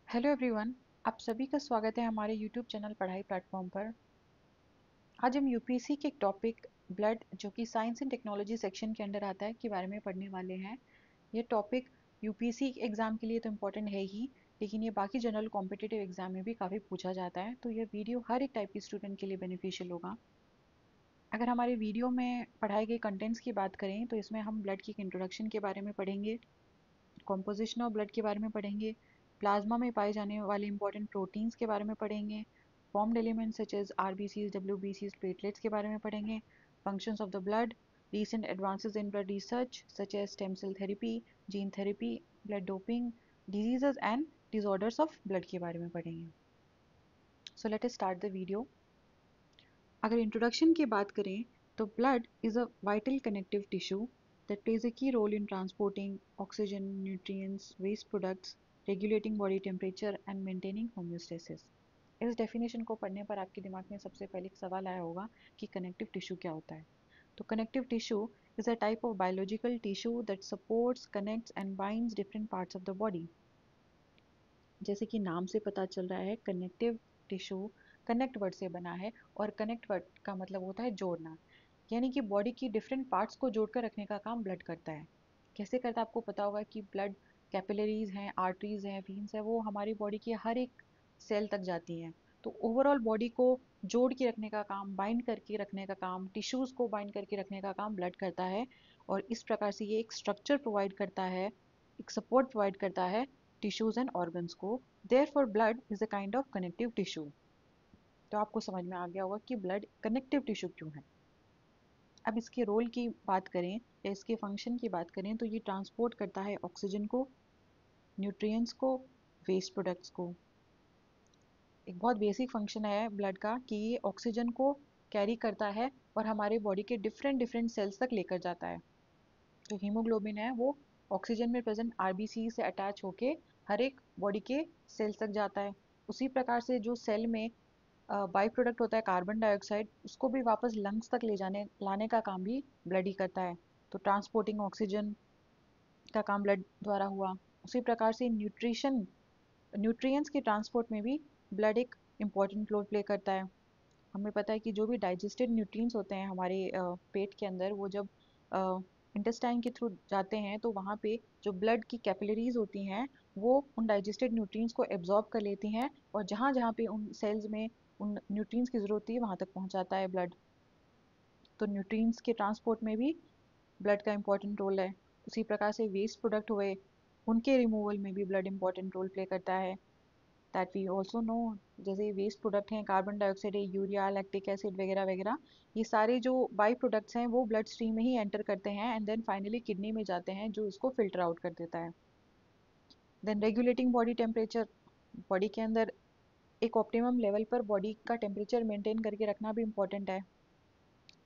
Hello everyone. आप सभी का स्वागत है हमारे यूट्यूब चैनल पढ़ाई प्लेटफॉर्म पर। आज हम यूपीएससी के एक टॉपिक ब्लड जो कि साइंस एंड टेक्नोलॉजी सेक्शन के अंडर आता है के बारे में पढ़ने वाले हैं। ये टॉपिक यूपीएससी एग्ज़ाम के लिए तो इम्पोर्टेंट है ही, लेकिन ये बाकी जनरल कॉम्पिटिटिव एग्जाम में भी काफ़ी पूछा जाता है, तो ये वीडियो हर एक टाइप के स्टूडेंट के लिए बेनिफिशियल होगा। अगर हमारे वीडियो में पढ़ाए गए कंटेंट्स की बात करें तो इसमें हम ब्लड की इंट्रोडक्शन के बारे में पढ़ेंगे, कॉम्पोजिशन ऑफ ब्लड के बारे में पढ़ेंगे, प्लाज्मा में पाए जाने वाले इंपॉर्टेंट प्रोटीन्स के बारे में पढ़ेंगे, formed elements such as RBCs, डब्ल्यूबीसीज, प्लेटलेट्स के बारे में पढ़ेंगे, functions of the blood, recent advances in blood research such as stem cell therapy, gene therapy, blood doping, diseases and disorders of blood के बारे में पढ़ेंगे। So let us start the video। अगर इंट्रोडक्शन की बात करें तो blood is a vital connective tissue that plays a key role in transporting oxygen, nutrients, waste products, regulating body temperature and maintaining homeostasis। इस डेफिनेशन को पढ़ने पर आपके दिमाग में सबसे पहले एक सवाल आया होगा कि कनेक्टिव टिश्यू क्या होता है। तो connective tissue is a type of biological tissue that supports, connects and binds different parts of the body. जैसे कि नाम से पता चल रहा है, कनेक्टिव टिश्यू कनेक्ट वर्ड से बना है, और कनेक्ट वर्ड का मतलब होता है जोड़ना, यानी कि बॉडी की डिफरेंट पार्ट्स को जोड़कर रखने का काम ब्लड करता है। कैसे करता है आपको पता होगा कि ब्लड कैपिलरीज हैं, आर्टरीज हैं, वीन्स हैं, वो हमारी बॉडी की हर एक सेल तक जाती हैं। तो ओवरऑल बॉडी को जोड़ के रखने का काम, बाइंड करके रखने का काम, टिश्यूज़ को बाइंड करके रखने का काम ब्लड करता है। और इस प्रकार से ये एक स्ट्रक्चर प्रोवाइड करता है, एक सपोर्ट प्रोवाइड करता है टिश्यूज़ एंड ऑर्गन्स को। Therefore blood is a kind of connective tissue. तो आपको समझ में आ गया होगा कि ब्लड कनेक्टिव टिश्यू क्यों है। अब इसके रोल की बात करें या इसके फंक्शन की बात करें तो ये ट्रांसपोर्ट करता है ऑक्सीजन को, न्यूट्रिएंट्स को, वेस्ट प्रोडक्ट्स को। एक बहुत बेसिक फंक्शन है ब्लड का कि ये ऑक्सीजन को कैरी करता है और हमारे बॉडी के डिफरेंट डिफरेंट सेल्स तक लेकर जाता है। जो हीमोग्लोबिन है वो ऑक्सीजन में प्रेजेंट आरबीसी से अटैच होके हर एक बॉडी के सेल्स तक जाता है। उसी प्रकार से जो सेल में बाई प्रोडक्ट होता है कार्बन डाइऑक्साइड, उसको भी वापस लंग्स तक ले जाने लाने का काम भी ब्लड ही करता है। तो ट्रांसपोर्टिंग ऑक्सीजन का काम ब्लड द्वारा हुआ। उसी प्रकार से न्यूट्रिएंट्स के ट्रांसपोर्ट में भी ब्लड एक इम्पॉर्टेंट रोल प्ले करता है। हमें पता है कि जो भी डाइजेस्टेड न्यूट्रिएंट्स होते हैं हमारे पेट के अंदर, वो जब इंटेस्टाइन के थ्रू जाते हैं तो वहाँ पे जो ब्लड की कैपिलरीज होती हैं वो उन डाइजेस्टेड न्यूट्रिएंट्स को एब्जॉर्ब कर लेती हैं, और जहाँ जहाँ पे उन सेल्स में उन न्यूट्रिएंट्स की ज़रूरत होती है वहाँ तक पहुँचाता है ब्लड। तो न्यूट्रिएंट्स के ट्रांसपोर्ट में भी ब्लड का इंपॉर्टेंट रोल है। उसी प्रकार से वेस्ट प्रोडक्ट हुए, उनके रिमूवल में भी ब्लड इंपॉर्टेंट रोल प्ले करता है। दैट वी ऑल्सो नो, जैसे वेस्ट प्रोडक्ट हैं, कार्बन डाइऑक्साइड है, यूरिया, लैक्टिक एसिड वगैरह वगैरह, ये सारे जो बाई प्रोडक्ट्स हैं वो ब्लड स्ट्रीम में ही एंटर करते हैं एंड देन फाइनली किडनी में जाते हैं जो इसको फिल्टर आउट कर देता है। Then regulating body temperature, body के अंदर एक ऑप्टिमम लेवल पर बॉडी का टेम्परेचर मेंटेन करके रखना भी इम्पोर्टेंट है।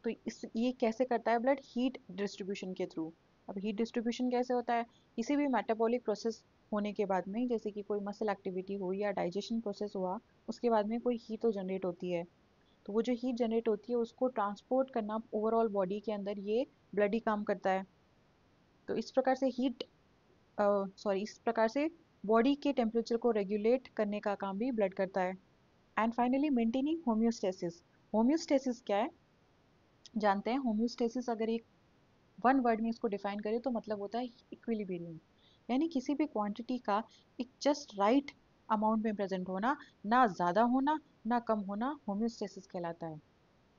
तो इस ये कैसे करता है ब्लड? हीट डिस्ट्रीब्यूशन के थ्रू। अब हीट डिस्ट्रीब्यूशन कैसे होता है? किसी भी मेटाबॉलिक प्रोसेस होने के बाद में, जैसे कि कोई मसल एक्टिविटी हो या डाइजेशन प्रोसेस हुआ, उसके बाद में कोई हीट तो जनरेट होती है। तो वो जो हीट जनरेट होती है उसको ट्रांसपोर्ट करना ओवरऑल बॉडी के अंदर, ये ब्लड ही काम करता है। तो इस प्रकार से इस प्रकार से बॉडी के टेम्परेचर को रेगुलेट करने का काम भी ब्लड करता है। And finally maintaining homeostasis. Homeostasis क्या है जानते हैं? होम्योस्टेसिस अगर एक वन वर्ड में इसको डिफाइन करें तो मतलब होता है इक्विलिब्रियम, यानी किसी भी क्वांटिटी का एक जस्ट राइट अमाउंट में प्रेजेंट होना, ना ज़्यादा होना ना कम होना, होम्योस्टेसिस कहलाता है।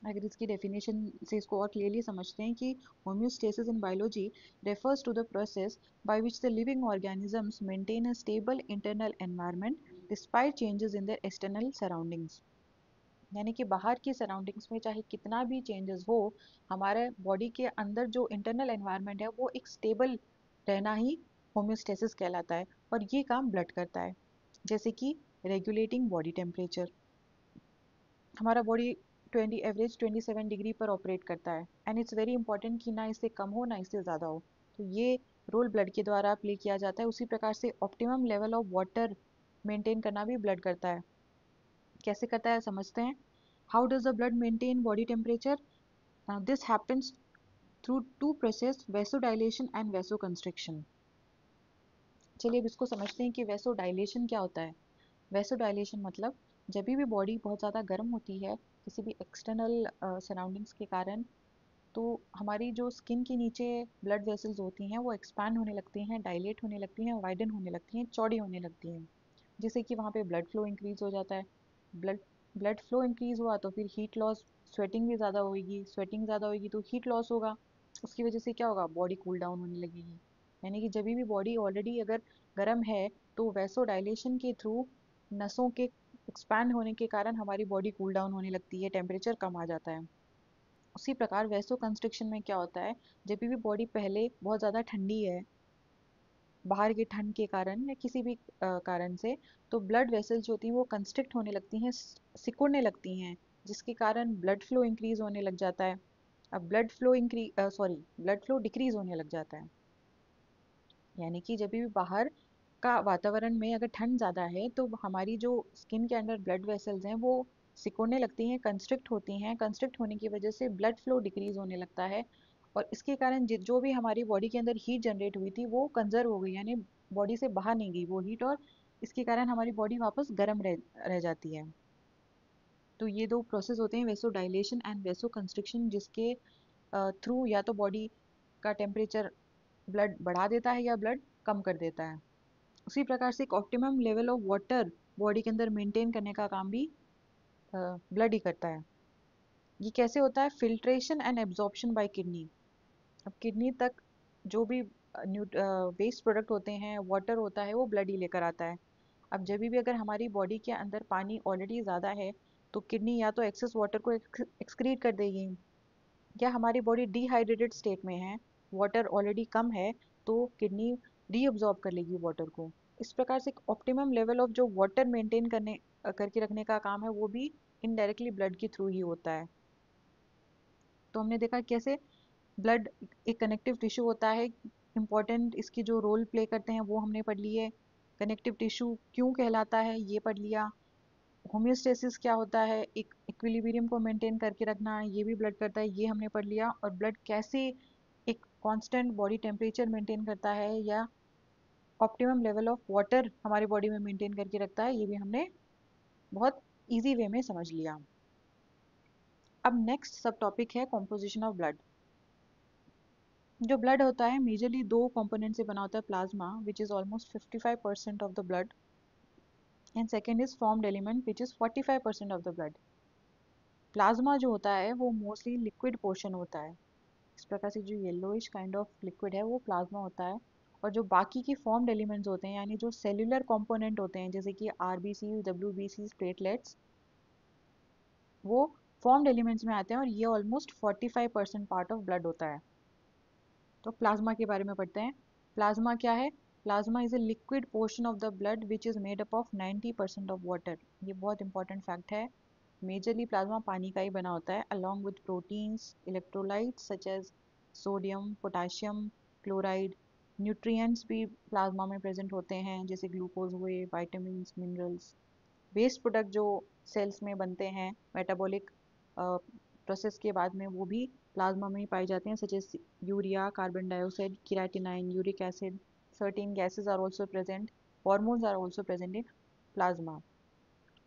अगर इसकी डेफिनेशन से इसको और क्लियरली समझते हैं कि homeostasis in biology refers to the process by which the living organisms maintain a stable internal environment despite changes in their external surroundings। यानी कि बाहर की सराउंडिंग्स में चाहे कितना भी चेंजेस हो, हमारे बॉडी के अंदर जो इंटरनल एनवायरनमेंट है वो एक स्टेबल रहना ही होम्योस्टेसिस कहलाता है, और ये काम ब्लड करता है। जैसे कि रेगुलेटिंग बॉडी टेम्परेचर, हमारा बॉडी 27 डिग्री पर ऑपरेट करता है एंड इट्स वेरी इंपॉर्टेंट कि ना इससे कम हो ना इससे ज़्यादा हो। तो ये रोल ब्लड के द्वारा प्ले किया जाता है। उसी प्रकार से optimum level of water maintain करना भी ब्लड करता है। कैसे करता है समझते हैं। How does the blood maintain body temperature? This happens through two process, vasodilation and vasoconstriction. चलिए अब इसको समझते हैं कि वेसोडाइलेशन क्या होता है। वैसोडाइलेशन मतलब जब भी बॉडी बहुत ज़्यादा गर्म होती है किसी भी एक्सटर्नल सराउंडिंग्स के कारण, तो हमारी जो स्किन के नीचे ब्लड वेसल्स होती हैं वो एक्सपैंड होने लगती हैं, डायलेट होने लगती हैं, वाइडन होने लगती हैं, चौड़ी होने लगती हैं, जिससे कि वहाँ पे ब्लड फ्लो इंक्रीज हो जाता है। ब्लड ब्लड फ्लो इंक्रीज हुआ तो फिर हीट लॉस, स्वेटिंग भी ज़्यादा होगी, स्वेटिंग ज़्यादा होगी तो हीट लॉस होगा। उसकी वजह से क्या होगा, बॉडी कूल डाउन होने लगेगी। यानी कि जब भी बॉडी ऑलरेडी अगर गर्म है तो वैसो डायलेशन के थ्रू नसों के एक्सपैंड होने के कारण हमारी बॉडी कूल डाउन होने लगती है, टेम्परेचर कम आ जाता है। उसी प्रकार वैसो कंस्ट्रिक्शन में क्या होता है, जब भी बॉडी पहले बहुत ज़्यादा ठंडी है बाहर की ठंड के कारण या किसी भी कारण से, तो ब्लड वेसल्स जो होती हैं वो कंस्ट्रिक्ट होने लगती हैं, सिकुड़ने लगती हैं, जिसके कारण ब्लड फ्लो इंक्रीज होने लग जाता है। अब ब्लड फ्लो डिक्रीज होने लग जाता है। यानी कि जब भी बाहर का वातावरण में अगर ठंड ज़्यादा है तो हमारी जो स्किन के अंदर ब्लड वेसल्स हैं वो सिकुड़ने लगती हैं, कंस्ट्रिक्ट होती हैं। कंस्ट्रिक्ट होने की वजह से ब्लड फ्लो डिक्रीज होने लगता है, और इसके कारण जो भी हमारी बॉडी के अंदर हीट जनरेट हुई थी वो कंजर्व हो गई, यानी बॉडी से बाहर नहीं गई वो हीट, और इसके कारण हमारी बॉडी वापस गर्म रह जाती है। तो ये दो प्रोसेस होते हैं, वेसो डायलेशन एंड वेसो कंस्ट्रिक्शन, जिसके थ्रू या तो बॉडी का टेम्परेचर ब्लड बढ़ा देता है या ब्लड कम कर देता है। उसी प्रकार से एक optimum level of water body के अंदर मेंटेन करने का काम भी ब्लड ही करता है। ये कैसे होता है, filtration and absorption bye kidney. अब किडनी तक जो भी वेस्ट प्रोडक्ट होते हैं, वाटर होता है, वो ब्लड ही लेकर आता है। अब जब भी अगर हमारी बॉडी के अंदर पानी ऑलरेडी ज़्यादा है तो किडनी या तो एक्सेस वाटर को एक्सक्रीट कर देगी, या हमारी बॉडी डिहाइड्रेटेड स्टेट में है, वाटर ऑलरेडी कम है, तो किडनी रीअब्जॉर्ब कर लेगी वाटर को। इस प्रकार से एक ऑप्टिमम लेवल ऑफ जो वाटर मेंटेन करके रखने का काम है वो भी इनडायरेक्टली ब्लड के थ्रू ही होता है। तो हमने देखा कैसे ब्लड एक कनेक्टिव टिश्यू होता है, इम्पॉर्टेंट इसकी जो रोल प्ले करते हैं वो हमने पढ़ लिए। कनेक्टिव टिश्यू क्यों कहलाता है ये पढ़ लिया। होम्योस्टेसिस क्या होता है, एक इक्विलिब्रियम को मेंटेन करके रखना, ये भी ब्लड करता है, ये हमने पढ़ लिया। और ब्लड कैसे एक कांस्टेंट बॉडी टेम्परेचर मेंटेन करता है या ऑप्टिमम लेवल ऑफ वाटर हमारी बॉडी में मेंटेन करके रखता है, ये भी हमने बहुत इजी वे में समझ लिया। अब नेक्स्ट सब टॉपिक है कॉम्पोजिशन ऑफ ब्लड। जो ब्लड होता है मेजरली दो कंपोनेंट से बना होता है, plasma which is almost 55% of the blood, and second is formed element which is 45% of the blood. Plasma जो होता है वो मोस्टली लिक्विड पोर्शन होता है। इस प्रकार से जो येलोइश काइंड ऑफ लिक्विड है वो प्लाज्मा होता है। और जो बाकी के फॉर्म्ड एलिमेंट्स होते हैं, यानी जो सेल्यूलर कंपोनेंट होते हैं जैसे कि आरबीसी, डब्ल्यूबीसी, प्लेटलेट्स, वो फॉर्म्ड एलिमेंट्स में आते हैं, और ये ऑलमोस्ट 45% पार्ट ऑफ ब्लड होता है। तो प्लाज्मा के बारे में पढ़ते हैं। प्लाज्मा क्या है, plasma is a liquid portion of the blood which is made up of 90% of water. ये बहुत इंपॉर्टेंट फैक्ट है। मेजरली प्लाज्मा पानी का ही बना होता है, along with proteins, electrolytes such as sodium, potassium, chloride. Nutrients भी प्लाज्मा में प्रेजेंट होते हैं जैसे ग्लूकोज हुए, विटामिन, मिनरल्स। वेस्ट प्रोडक्ट जो सेल्स में बनते हैं मेटाबॉलिक प्रोसेस के बाद में, वो भी प्लाज्मा में ही पाए जाते हैं, such as urea, carbon dioxide, creatinine, uric acid. Certain gases are also present, hormones are also present in plasma.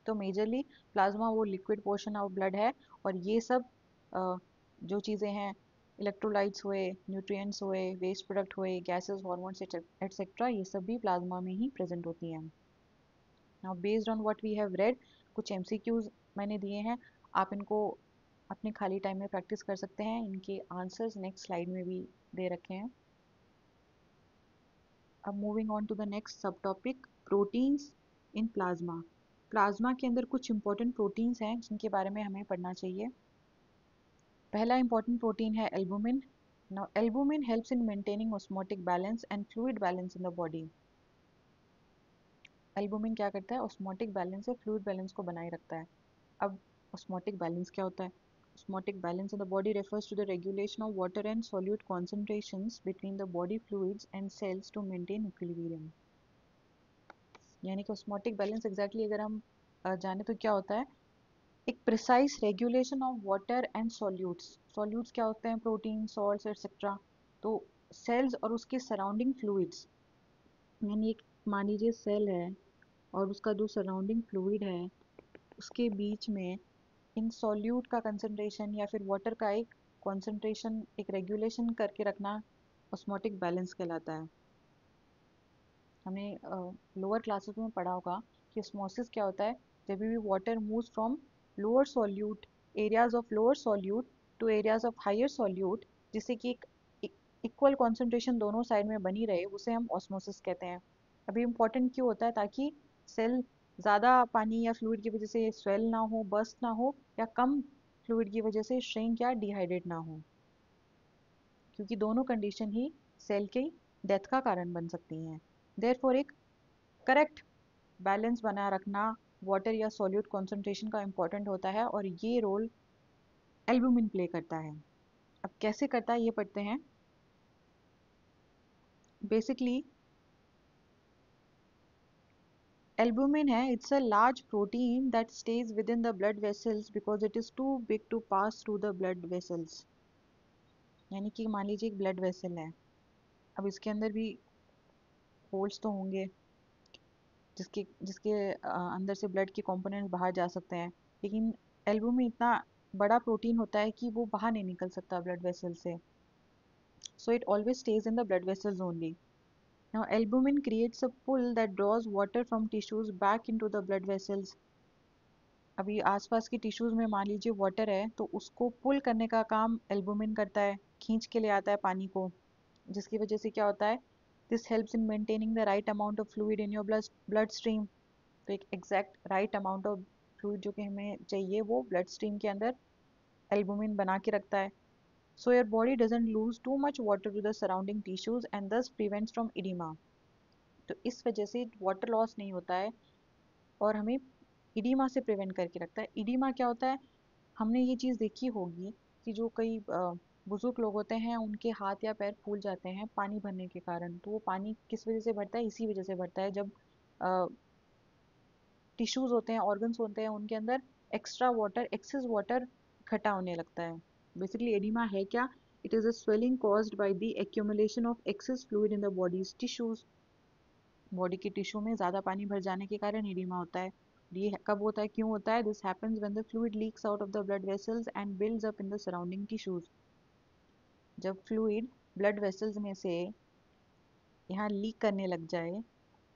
तो मेजरली प्लाज्मा वो लिक्विड पोर्शन ऑफ ब्लड है, और ये सब जो चीज़ें हैं, इलेक्ट्रोलाइट्स हुए, न्यूट्रिएंट्स हुए, वेस्ट प्रोडक्ट हुए, गैसेस, हार्मोन्स एटसेट्रा, ये सब भी प्लाज्मा में ही प्रेजेंट होती हैं। Now based on what we have read, कुछ एमसीक्यूज मैंने दिए हैं, आप इनको अपने खाली टाइम में प्रैक्टिस कर सकते हैं। इनके आंसर्स नेक्स्ट स्लाइड में भी दे रखे हैं। अब moving on to the next subtopic, proteins in plasma. Plasma के अंदर कुछ इंपॉर्टेंट प्रोटीन्स हैं जिनके बारे में हमें पढ़ना चाहिए। पहला इंपॉर्टेंट प्रोटीन है albumin. Now albumin helps in maintaining osmotic balance and fluid balance in the body. Albumin क्या करता है, ऑस्मोटिक बैलेंस या फ्लूइड बैलेंस को बनाए रखता है। अब ऑस्मोटिक बैलेंस क्या होता है, osmotic balance in the body refers to the regulation of water and solute concentrations between the body fluids and cells to maintain equilibrium। यानी कि ऑस्मोटिक बैलेंस एग्जैक्टली अगर हम जाने तो क्या होता है, एक precise regulation of water and solutes. Solutes क्या होते हैं, प्रोटीन, सॉल्ट्स एक्सेट्रा। तो सेल्स और उसके सराउंडिंग फ्लूइड्स, यानी एक मान लीजिए सेल है और उसका जो सराउंडिंग फ्लूइड है उसके बीच में इन सॉल्यूट का कंसंट्रेशन या फिर वाटर का एक कंसंट्रेशन, एक रेगुलेशन करके रखना ऑस्मोटिक बैलेंस कहलाता है। हमने लोअर क्लासेस में पढ़ा होगा कि ऑस्मोसिस क्या होता है, जब भी water moves from lower solute, areas of lower solute to areas of higher solute, जिससे कि एक इक्वल कॉन्सेंट्रेशन दोनों साइड में बनी रहे, उसे हम ऑस्मोसिस कहते हैं। अभी इम्पोर्टेंट क्यों होता है, ताकि सेल ज़्यादा पानी या फ्लूइड की वजह से स्वेल ना हो, बस्ट ना हो, या कम फ्लूइड की वजह से श्रिंक या डिहाइड्रेट ना हो, क्योंकि दोनों कंडीशन ही सेल की डेथ का कारण बन सकती हैं। देयरफॉर एक करेक्ट बैलेंस बना रखना वाटर या सॉल्यूट कॉन्सेंट्रेशन का इम्पोर्टेंट होता है, और ये रोल एल्बुमिन प्ले करता है। अब कैसे करता है ये पढ़ते हैं। बेसिकली एल्बुमिन है, it's a large protein that stage within the blood vessels because it is too big to pass through the blood vessels. यानी कि मान लीजिए एक ब्लड वेसल है, अब इसके अंदर भी होल्स तो होंगे जिसके जिसके अंदर से ब्लड के कंपोनेंट्स बाहर जा सकते हैं, लेकिन एल्बुमिन इतना बड़ा प्रोटीन होता है कि वो बाहर नहीं निकल सकता ब्लड वेसल से, so it always stays in the blood vessels only. Now albumin creates a pull that draws water from tissues back into the blood vessels. अभी आसपास की टिश्यूज में मान लीजिए वाटर है, तो उसको पुल करने का काम एल्बुमिन करता है, खींच के ले आता है पानी को, जिसकी वजह से क्या होता है, this helps in maintaining the right amount of fluid in your blood stream. तो एक exact right amount of fluid जो कि हमें चाहिए वो ब्लड स्ट्रीम के अंदर एल्बुमिन बना के रखता है। So your body doesn't lose too much water to the surrounding tissues and thus prevents from edema. तो इस वजह से वाटर लॉस नहीं होता है और हमें इडीमा से प्रिवेंट करके रखता है। इडीमा क्या होता है, हमने ये चीज़ देखी होगी कि जो कई बुजुर्ग लोग होते हैं उनके हाथ या पैर फूल जाते हैं पानी भरने के कारण। तो वो पानी किस वजह से भरता है, इसी वजह से भरता है, जब टिश्यूज होते हैं, ऑर्गन्स होते हैं, उनके अंदर एक्स्ट्रा वाटर, एक्सेस वाटर इकट्ठा होने लगता है। बेसिकली एडिमा है क्या, it is a swelling caused by the accumulation of access fluid in the bodies tissues. Body के टिश्यू में ज़्यादा पानी भर जाने के कारण एडिमा होता है। ये कब होता है, क्यों होता है, this happens when the fluid leaks out of the blood vessels and builds up in the surrounding tissues. जब फ्लूइड ब्लड वेसल्स में से यहाँ लीक करने लग जाए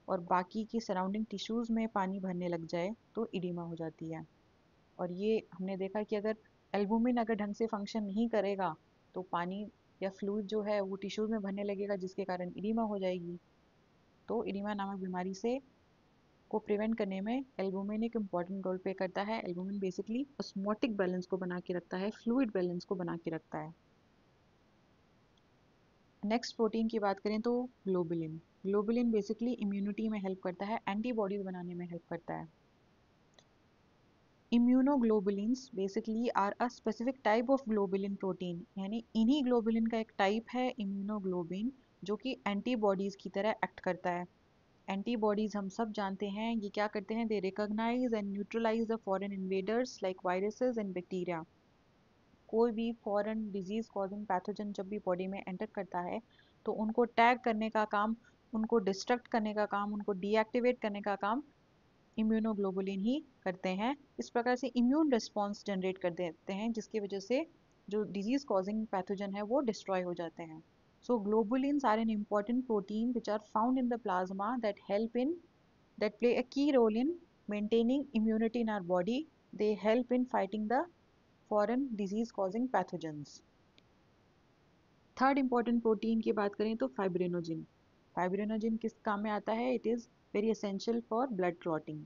और बाकी की सराउंडिंग टिश्यूज में पानी भरने लग जाए तो इडिमा हो जाती है। और ये हमने देखा कि अगर एल्बुमिन अगर ढंग से फंक्शन नहीं करेगा तो पानी या फ्लूइड जो है वो टिश्यूज में भरने लगेगा, जिसके कारण इडिमा हो जाएगी। तो इडिमा नामक बीमारी से को प्रिवेंट करने में एल्बुमिन एक इम्पॉर्टेंट रोल प्ले करता है। एल्बुमिन बेसिकली ऑस्मोटिक बैलेंस को बना के रखता है, फ्लूइड बैलेंस को बना के रखता है। नेक्स्ट प्रोटीन की बात करें तो ग्लोबुलिन। ग्लोबुलिन बेसिकली इम्यूनिटी में हेल्प करता है, एंटीबॉडीज बनाने में हेल्प करता है। Immunoglobulins basically are a specific type of globulin protein, यानी इन्हीं ग्लोबुलिन का एक टाइप है इम्यूनोग्लोबिन, जो कि एंटीबॉडीज की तरह एक्ट करता है। एंटीबॉडीज हम सब जानते हैं ये क्या करते हैं, they recognise and neutralise the foreign invaders like viruses and bacteria. कोई भी फॉरेन डिजीज कॉजिंग पैथोजन जब भी बॉडी में एंटर करता है तो उनको टैग करने का काम, उनको डिस्ट्रक्ट करने का काम, उनको डीएक्टिवेट करने का काम इम्यूनोग्लोबुलिन ही करते हैं। इस प्रकार से इम्यून रिस्पॉन्स जनरेट कर देते हैं, जिसकी वजह से जो डिजीज कॉजिंग पैथोजन है वो डिस्ट्रॉय हो जाते हैं। So globulins are an important protein which are found in the plasma that help in that play a key role in maintaining immunity in our body. They help in fighting the foreign disease causing pathogens. Third important protein की बात करें तो fibrinogen. Fibrinogen किस काम में आता है, it is very essential for blood clotting.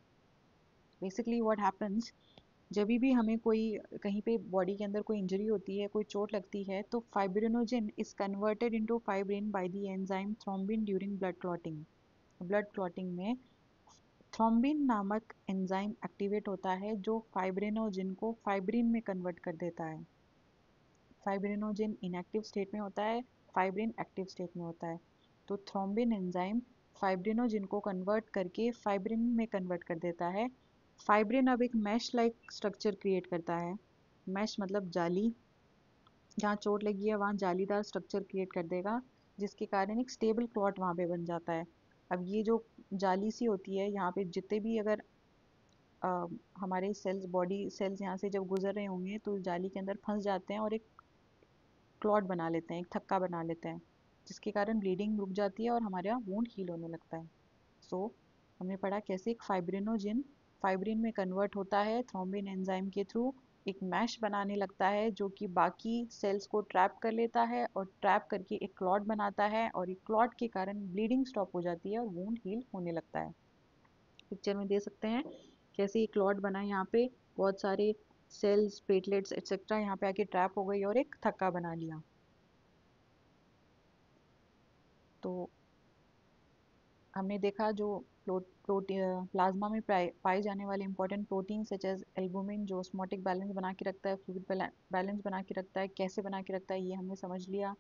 Basically what happens, जब भी हमें कोई कहीं पे बॉडी के अंदर कोई इंजरी होती है, कोई चोट लगती है, तो fibrinogen is converted into fibrin by the enzyme thrombin during blood clotting. Blood clotting में थ्रोम्बिन नामक एंजाइम एक्टिवेट होता है जो फाइब्रिनोजिन को फाइब्रिन में कन्वर्ट कर देता है। फाइब्रिनोजिन इनएक्टिव स्टेट में होता है, फाइब्रिन एक्टिव स्टेट में होता है। तो थ्रोम्बिन एंजाइम फाइब्रिनोजिन को कन्वर्ट करके फाइब्रिन में कन्वर्ट कर देता है। फाइब्रिन अब एक मैश लाइक स्ट्रक्चर क्रिएट करता है। मैश मतलब जाली, जहाँ चोट लगी है वहाँ जालीदार स्ट्रक्चर क्रिएट कर देगा, जिसके कारण एक स्टेबल क्लॉट वहाँ पे बन जाता है। अब ये जो जाली सी होती है, यहाँ पे जितने भी अगर हमारे सेल्स, बॉडी सेल्स यहाँ से जब गुजर रहे होंगे तो जाली के अंदर फंस जाते हैं और एक क्लॉट बना लेते हैं, एक थक्का बना लेते हैं, जिसके कारण ब्लीडिंग रुक जाती है और हमारे यहाँ वुंड हील होने लगता है। सो हमने पढ़ा कैसे एक फाइब्रिनोजिन फाइब्रिन में कन्वर्ट होता है थ्रोम्बिन एंजाइम के थ्रू, एक मैश बनाने लगता है जो कि बाकी सेल्स को ट्रैप कर लेता है और ट्रैप करके एक क्लॉट बनाता है, और एक क्लॉट के कारण ब्लीडिंग स्टॉप हो जाती है और वुंड हील होने लगता है। पिक्चर में दे सकते हैं कैसे ये क्लॉट बना है, यहाँ पे बहुत सारे सेल्स, प्लेटलेट्स एक्सेट्रा यहाँ पे आके ट्रैप हो गई और एक थक्का बना लिया। तो हमने देखा जो प्लाज्मा में पाए जाने वाले important protein such as albumin जो ऑस्मोटिक बैलेंस बना के रखता है, फ्लूइड बैलेंस बना के रखता है, कैसे बना के रखता है ये हमने समझ लिया।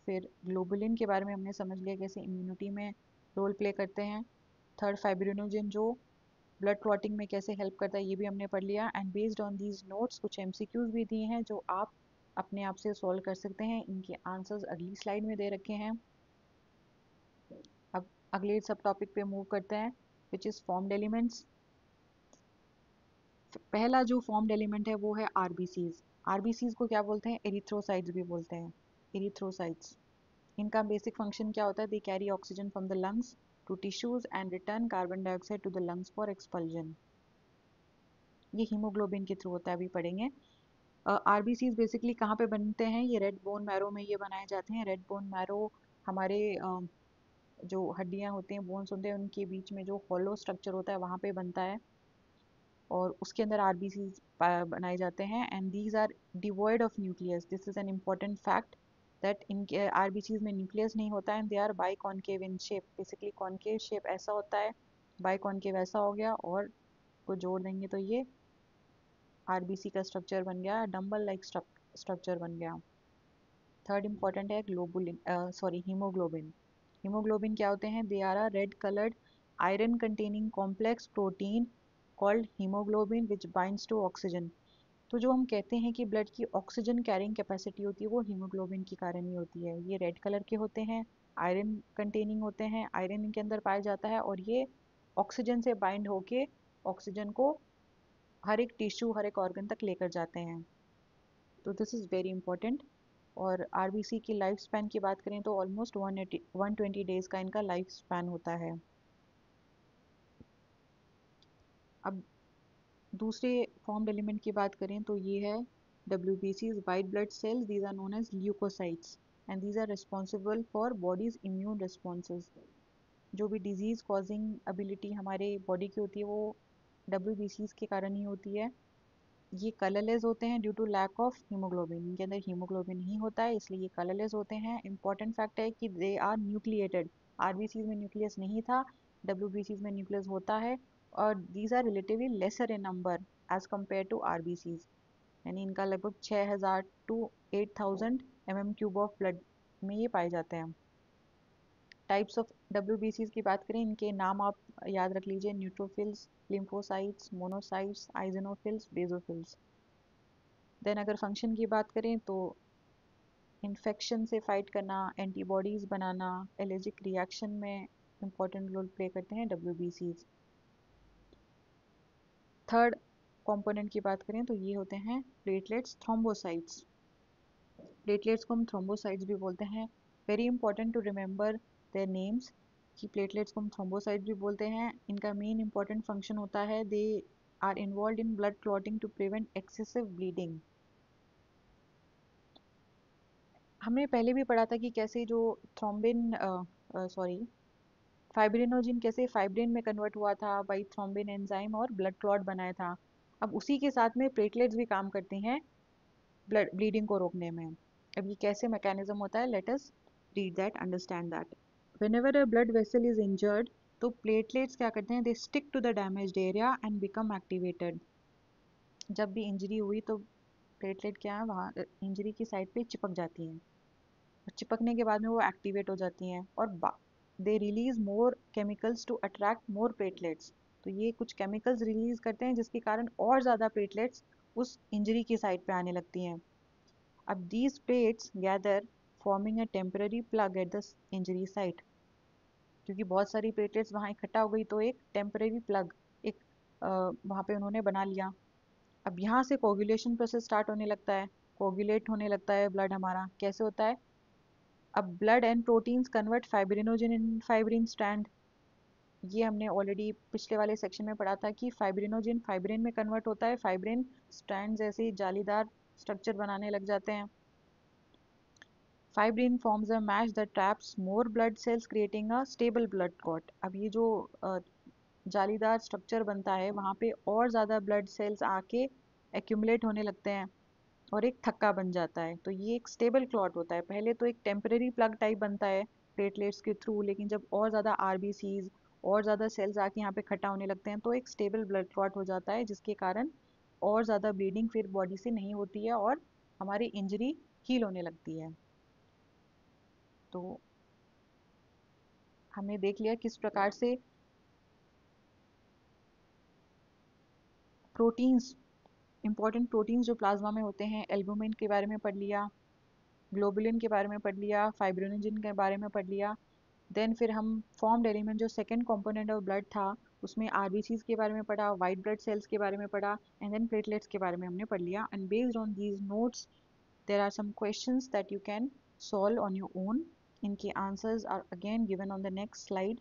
फिर ग्लोबुलिन के बारे में हमने समझ लिया कैसे इम्यूनिटी में रोल प्ले करते हैं। थर्ड, फाइब्रिनोजन जो ब्लड क्लॉटिंग में कैसे हेल्प करता है ये भी हमने पढ़ लिया। And based on these notes कुछ एमसीक्यूज भी दिए हैं जो आप अपने आप से सॉल्व कर सकते हैं। इनके आंसर्स अगली स्लाइड में दे रखे हैं। अब अगले सब टॉपिक पे मूव करते हैं, विच इज़ फॉर्म्ड एलिमेंट्स। पहला जो फॉर्म्ड एलिमेंट है वो है आरबीसीज। आरबीसीज को क्या बोलते हैं? एरिथ्रोसाइट्स भी बोलते हैं, एरिथ्रोसाइट्स। इनका बेसिक फंक्शन क्या होता है? They carry oxygen from the lungs to tissues and return carbon dioxide to the lungs for expulsion. ये हीमोग्लोबिन के थ्रू होता है, अभी पढ़ेंगे। आरबीसीज बेसिकली कहाँ पे बनते हैं? ये रेड बोन मैरो में ये बनाए जाते हैं। रेड बोन मैरो हमारे जो हड्डियाँ होती हैं, बोन्स होते हैं, उनके बीच में जो हॉलो स्ट्रक्चर होता है वहाँ पे बनता है और उसके अंदर आरबीसीज बनाए जाते हैं। And these are devoid of nucleus. This is an important fact that इनके आरबीसीज में न्यूक्लियस नहीं होता है and they are biconcave in shape. Basically concave shape ऐसा होता है, बाई कॉन्केव ऐसा हो गया, और को जोड़ देंगे तो ये आरबीसी का स्ट्रक्चर बन गया, डम्बल लाइक स्ट्रक्चर बन गया। थर्ड इंपॉर्टेंट है ग्लोबुलिन, सॉरी हीमोग्लोबिन। हीमोग्लोबिन क्या होते हैं? They are a red coloured iron containing complex protein called haemoglobin which binds to oxygen. तो जो हम कहते हैं कि ब्लड की ऑक्सीजन कैरिंग कैपेसिटी होती है वो हीमोग्लोबिन के कारण ही होती है। ये रेड कलर के होते हैं, आयरन कंटेनिंग होते हैं, आयरन इनके अंदर पाया जाता है और ये ऑक्सीजन से बाइंड होके ऑक्सीजन को हर एक टिश्यू, हर एक ऑर्गन तक लेकर जाते हैं। तो दिस इज़ वेरी इंपॉर्टेंट। और आरबीसी की लाइफ स्पैन की बात करें तो ऑलमोस्ट 120 डेज का इनका लाइफ स्पैन होता है। अब दूसरे फॉर्म्ड एलिमेंट की बात करें तो ये है WBCs, white blood cells. These are known as leucocytes and these are responsible for body's immune responses. जो भी डिजीज कॉजिंग एबिलिटी हमारे बॉडी की होती है वो WBCs के कारण ही होती है। ये कलरलेस होते हैं due to lack of haemoglobin. इनके अंदर हीमोग्लोबिन नहीं होता है इसलिए ये कलरलेस होते हैं। इंपॉर्टेंट फैक्ट है कि दे आर न्यूक्लिएटेड। आरबीसीज में न्यूक्लियस नहीं था, WBCs में न्यूक्लियस होता है, और these are relatively lesser in number as compare to RBCs. यानी इनका लगभग 6000 टू 8000 mm³ ऑफ ब्लड में ये पाए जाते हैं। टाइप्स ऑफ WBCs की बात करें, इनके नाम आप याद रख लीजिए: neutrophils, lymphocytes, monocytes, eosinophils, basophils. Then अगर फंक्शन की बात करें तो इन्फेक्शन से फाइट करना, एंटीबॉडीज़ बनाना, एलर्जिक रिएक्शन में इंपॉर्टेंट रोल प्ले करते हैं WBCs। थर्ड कंपोनेंट की बात करें तो ये होते हैं प्लेटलेट्स, थ्रोम्बोसाइट्स। प्लेटलेट्स को हम थ्रोम्बोसाइट्स भी बोलते हैं। Very important to remember their names कि प्लेटलेट्स को हम थ्रोम्बोसाइट्स भी बोलते हैं। इनका मेन इंपॉर्टेंट फंक्शन होता है, they are involve in blood clotting to prevent excessive bleeding. हमने पहले भी पढ़ा था कि कैसे जो थ्रोम्बिन, सॉरी, फाइब्रिनोजिन कैसे फाइब्रिन में कन्वर्ट हुआ था बाई थ्रोम्बिन एंजाइम और ब्लड क्लॉट बनाया था। अब उसी के साथ में प्लेटलेट्स भी काम करते हैं ब्लड ब्लीडिंग को रोकने में। अब ये कैसे मैकेनिज्म होता है, let us read that, understand that. Whenever a blood vessel is injured तो प्लेटलेट्स क्या करते हैं? They stick to the damaged area and become activated. जब भी इंजरी हुई तो प्लेटलेट क्या है, वहाँ इंजरी की साइड पे चिपक जाती हैं, और चिपकने के बाद में वो एक्टिवेट हो जाती हैं और they release more chemicals to attract more platelets. तो ये कुछ केमिकल्स रिलीज करते हैं जिसके कारण और ज़्यादा प्लेटलेट्स उस इंजरी की साइड पे आने लगती हैं। अब these plates gather forming a temporary plug at the injury site. क्योंकि बहुत सारी प्लेटलेट्स वहाँ इकट्ठा हो गई तो एक टेम्परेरी प्लग एक वहाँ पे उन्होंने बना लिया। अब यहाँ से कोगुलेशन प्रोसेस स्टार्ट होने लगता है, कोगुलेट होने लगता है ब्लड हमारा। कैसे होता है? अब blood and proteins convert fibrinogen in fibrin strand. ये हमने ऑलरेडी पिछले वाले सेक्शन में पढ़ा था कि फाइब्रिनोजन फाइब्रिन में कन्वर्ट होता है, फाइब्रिन स्ट्रैंड जैसे जालीदार स्ट्रक्चर बनाने लग जाते हैं। Fibrin forms a mesh that traps more blood cells creating a stable blood clot। अब ये जो जालीदार स्ट्रक्चर बनता है वहाँ पे और ज़्यादा ब्लड सेल्स आके एक्यूमुलेट होने लगते हैं और एक थक्का बन जाता है। तो ये एक स्टेबल क्लॉट होता है। पहले तो एक टेम्परेरी प्लग टाइप बनता है प्लेटलेट्स के थ्रू, लेकिन जब और ज़्यादा आरबीसीज और ज़्यादा सेल्स आके यहाँ पे इकट्ठा होने लगते हैं तो एक स्टेबल ब्लड क्लॉट हो जाता है, जिसके कारण और ज़्यादा ब्लीडिंग फिर बॉडी से नहीं होती है और हमारी इंजरी हील होने लगती है। तो हमने देख लिया किस प्रकार से प्रोटीन्स, इंपॉर्टेंट प्रोटीन्स जो प्लाज्मा में होते हैं, एल्बुमिन के बारे में पढ़ लिया, ग्लोबुलिन के बारे में पढ़ लिया, फाइब्रिनोजन के बारे में पढ़ लिया। देन फिर हम फॉर्म्ड एलिमेंट जो सेकंड कंपोनेंट ऑफ ब्लड था उसमें आरबीसीज के बारे में पढ़ा, वाइट ब्लड सेल्स के बारे में पढ़ा, एंड देन प्लेटलेट्स के बारे में हमने पढ़ लिया। And based on these notes there are some questions that you can solve on your own. इनके answers are again given on the next slide.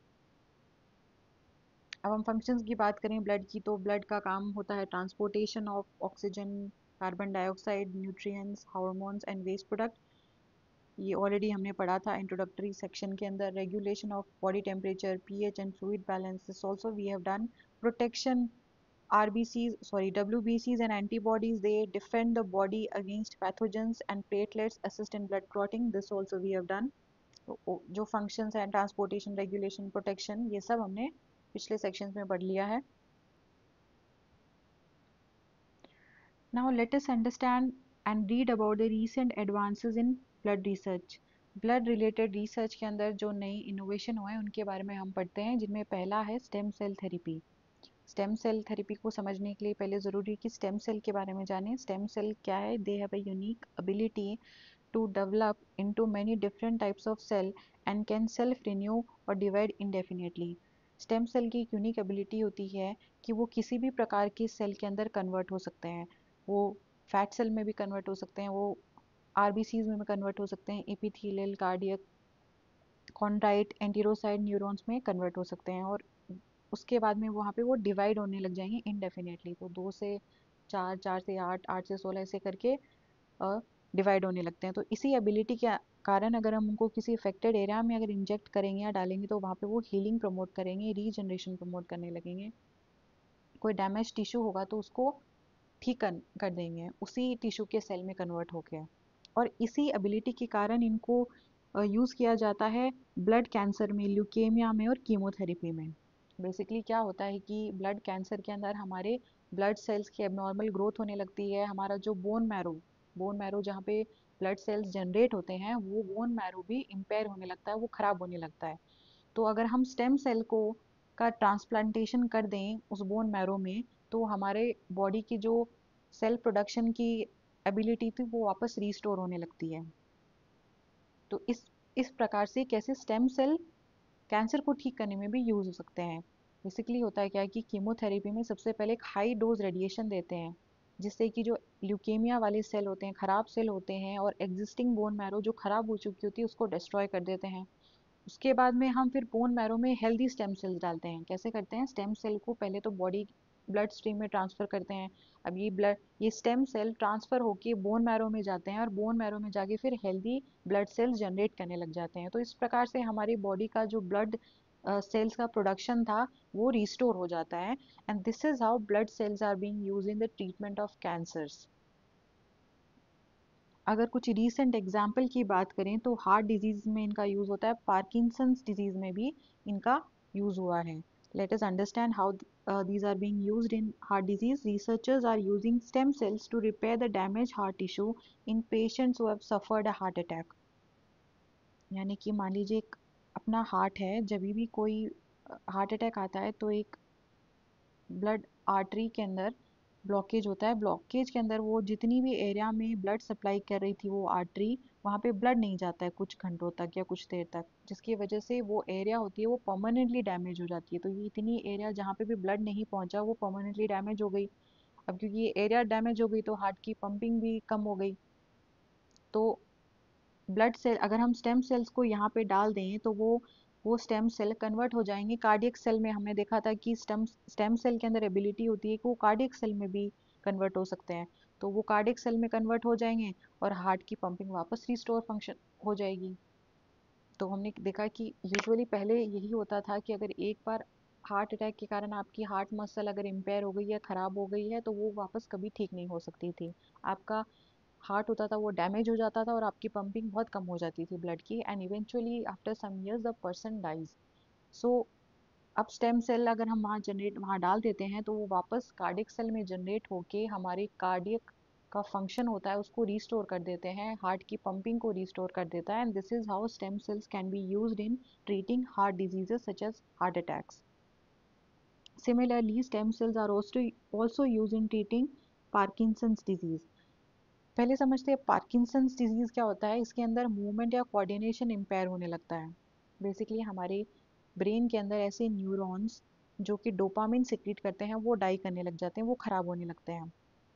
अब हम फंक्शंस की बात करें ब्लड की, तो ब्लड का काम होता है transportation of oxygen, carbon dioxide, nutrients, hormones and waste product. ये ऑलरेडी हमने पढ़ा था इंट्रोडक्टरी सेक्शन के अंदर। Regulation of body temperature, pH and fluid balance, this also we have done. Protection, WBCs and antibodies, they defend the body against pathogens, and platelets assist in blood clotting, this also we have done। तो जो functions हैं transportation, regulation, protection, ये सब हमने पिछले sections में पढ़ लिया है। Now let us understand and read about the recent advances in blood research। Blood related research के अंदर जो नई इनोवेशन हुए हैं उनके बारे में हम पढ़ते हैं, जिनमें पहला है stem cell therapy. Stem cell therapy को समझने के लिए पहले ज़रूरी है कि स्टेम सेल के बारे में जानें। स्टेम सेल क्या है? They have a unique ability to develop into many different types of cell and can self renew और divide indefinitely। स्टेम सेल की एक यूनिक एबिलिटी होती है कि वो किसी भी प्रकार के सेल के अंदर कन्वर्ट हो सकते हैं। वो फैट सेल में भी कन्वर्ट हो सकते हैं, वो आरबीसीज में भी कन्वर्ट हो सकते हैं, एपिथेलियल, कार्डियक, कॉन्ड्राइट, एंटीरोसाइड न्यूरॉन्स में कन्वर्ट हो सकते हैं, और उसके बाद में वहाँ पे वो डिवाइड होने लग जाएंगे इनडेफिनेटली। तो 2 से 4, 4 से 8, 8 से 16 ऐसे करके डिवाइड होने लगते हैं। तो इसी एबिलिटी के कारण अगर हम उनको किसी अफेक्टेड एरिया में अगर इंजेक्ट करेंगे या डालेंगे तो वहाँ पे वो हीलिंग प्रमोट करेंगे, रीजनरेशन प्रमोट करने लगेंगे। कोई डैमेज टिश्यू होगा तो उसको ठीक कर देंगे उसी टिश्यू के सेल में कन्वर्ट होके। और इसी एबिलिटी के कारण इनको यूज़ किया जाता है ब्लड कैंसर में, ल्यूकेमिया में और कीमोथेरेपी में। बेसिकली क्या होता है कि ब्लड कैंसर के अंदर हमारे ब्लड सेल्स की एबनॉर्मल ग्रोथ होने लगती है। हमारा जो बोन मैरो जहाँ पे ब्लड सेल्स जनरेट होते हैं, वो बोन मैरो भी इम्पेयर होने लगता है, वो खराब होने लगता है। तो अगर हम स्टेम सेल को का ट्रांसप्लांटेशन कर दें उस बोन मैरो में, तो हमारे बॉडी की जो सेल प्रोडक्शन की एबिलिटी थी वो वापस रीस्टोर होने लगती है। तो इस प्रकार से कैसे स्टेम सेल कैंसर को ठीक करने में भी यूज हो सकते हैं। बेसिकली होता है क्या है कि कीमोथेरेपी में सबसे पहले एक हाई डोज रेडिएशन देते हैं, जिससे कि जो ल्यूकेमिया वाले सेल होते हैं, खराब सेल होते हैं, और एग्जिस्टिंग बोन मैरो जो खराब हो चुकी होती है उसको डिस्ट्रॉय कर देते हैं। उसके बाद में हम फिर बोन मैरो में हेल्दी स्टेम सेल्स डालते हैं। कैसे करते हैं? स्टेम सेल को पहले तो बॉडी ब्लड स्ट्रीम में ट्रांसफर करते हैं। अब ये स्टेम सेल ट्रांसफर होके बोन मैरो में जाते हैं और बोन मैरो में जाके फिर हेल्दी ब्लड सेल्स जनरेट करने लग जाते हैं। तो इस प्रकार से हमारी बॉडी का जो ब्लड सेल्स का प्रोडक्शन था वो रिस्टोर हो जाता है। And this is how blood cells are being used in the treatment of cancers. अगर कुछ रीसेंट एग्जाम्पल की बात करें तो हार्ट डिजीज में इनका यूज होता है, पार्किंसंस डिजीज में भी इनका यूज हुआ है। Let us understand how these are being used in heart disease। Researchers are using stem cells to repair the damaged heart tissue in patients who have suffered a heart attack। यानी कि मान लीजिए अपना heart है, जब भी कोई heart attack आता है तो एक ब्लड आर्टरी के अंदर ब्लॉकेज होता है। ब्लॉकेज के अंदर वो जितनी भी एरिया में ब्लड सप्लाई कर रही थी वो आर्टरी, वहाँ पे ब्लड नहीं जाता है कुछ घंटों तक या कुछ देर तक, जिसकी वजह से वो एरिया होती है वो परमानेंटली डैमेज हो जाती है। तो ये इतनी एरिया जहाँ पे भी ब्लड नहीं पहुंचा वो परमानेंटली डैमेज हो गई। अब क्योंकि ये एरिया डैमेज हो गई तो हार्ट की पंपिंग भी कम हो गई। तो ब्लड सेल अगर हम स्टेम सेल्स को यहाँ पे डाल दें तो वो स्टेम सेल कन्वर्ट हो जाएंगे कार्डियक सेल में। हमने देखा था कि स्टेम सेल के अंदर एबिलिटी होती है कि वो कार्डियक सेल में भी कन्वर्ट हो सकते हैं। तो वो कार्डियक सेल में कन्वर्ट हो जाएंगे और हार्ट की पंपिंग वापस रिस्टोर फंक्शन हो जाएगी। तो हमने देखा कि यूजुअली पहले यही होता था कि अगर एक बार हार्ट अटैक के कारण आपकी हार्ट मसल अगर इम्पेयर हो गई है, खराब हो गई है, तो वो वापस कभी ठीक नहीं हो सकती थी। आपका हार्ट होता था वो डैमेज हो जाता था और आपकी पंपिंग बहुत कम हो जाती थी ब्लड की, and eventually after some years the person dies. So अब स्टेम सेल अगर हम वहाँ डाल देते हैं तो वो वापस कार्डियक सेल में जनरेट होके हमारे कार्डियक का फंक्शन होता है उसको रिस्टोर कर देते हैं, हार्ट की पंपिंग को रिस्टोर कर देता है। And this is how stem cells can be used in treating heart diseases such as heart attacks. Similarly, stem cells are also used in treating Parkinson's disease. पहले समझते हैं पार्किंसंस डिजीज क्या होता है। इसके अंदर मूवमेंट या कोऑर्डिनेशन इम्पेयर होने लगता है। बेसिकली हमारे ब्रेन के अंदर ऐसे न्यूरॉन्स जो कि डोपामिन सिक्रीट करते हैं वो डाई करने लग जाते हैं, वो खराब होने लगते हैं।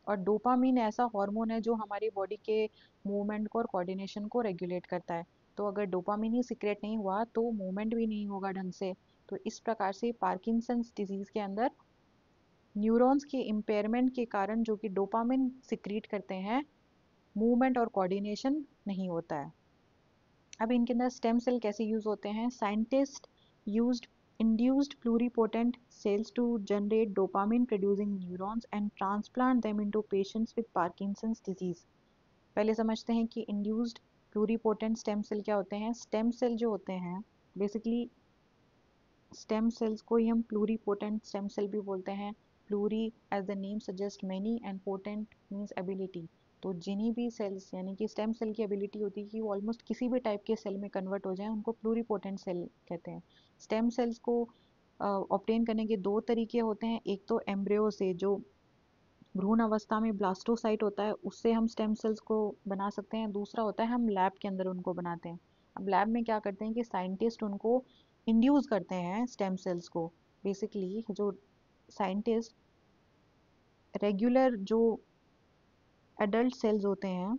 और डोपामिन ऐसा हार्मोन है जो हमारी बॉडी के मूवमेंट को और कोऑर्डिनेशन को रेगुलेट करता है। तो अगर डोपामिन ही सिक्रेट नहीं हुआ तो मूवमेंट भी नहीं होगा ढंग से। तो इस प्रकार से पार्किंसंस डिजीज के अंदर न्यूरॉन्स के इम्पेयरमेंट के कारण जो कि डोपामिन सिक्रीट करते हैं, मूवमेंट और कोऑर्डिनेशन नहीं होता है। अब इनके अंदर स्टेम सेल कैसे यूज होते हैं। Scientist used induced pluripotent cells to generate dopamine producing neurons and transplant them into patients with Parkinson's disease. पहले समझते हैं कि induced pluripotent stem cell क्या होते हैं। स्टेम सेल जो होते हैं बेसिकली स्टेम सेल्स को ही हम प्लूरीपोटेंट स्टेम सेल भी बोलते हैं। Pluri as the name suggest many and potent means ability. तो जिन्हीं भी सेल्स यानी कि स्टेम सेल की एबिलिटी होती है कि वो ऑलमोस्ट किसी भी टाइप के सेल में कन्वर्ट हो जाए उनको प्लूरीपोटेंट सेल कहते हैं। स्टेम सेल्स को ऑब्टेन करने के दो तरीके होते हैं। एक तो एम्ब्रियो से, जो भ्रूण अवस्था में ब्लास्टोसाइट होता है, उससे हम स्टेम सेल्स को बना सकते हैं। दूसरा होता है हम लैब के अंदर उनको बनाते हैं। अब लैब में क्या करते हैं कि साइंटिस्ट उनको इंड्यूस करते हैं स्टेम सेल्स को। बेसिकली जो साइंटिस्ट रेगुलर जो एडल्ट सेल्स होते हैं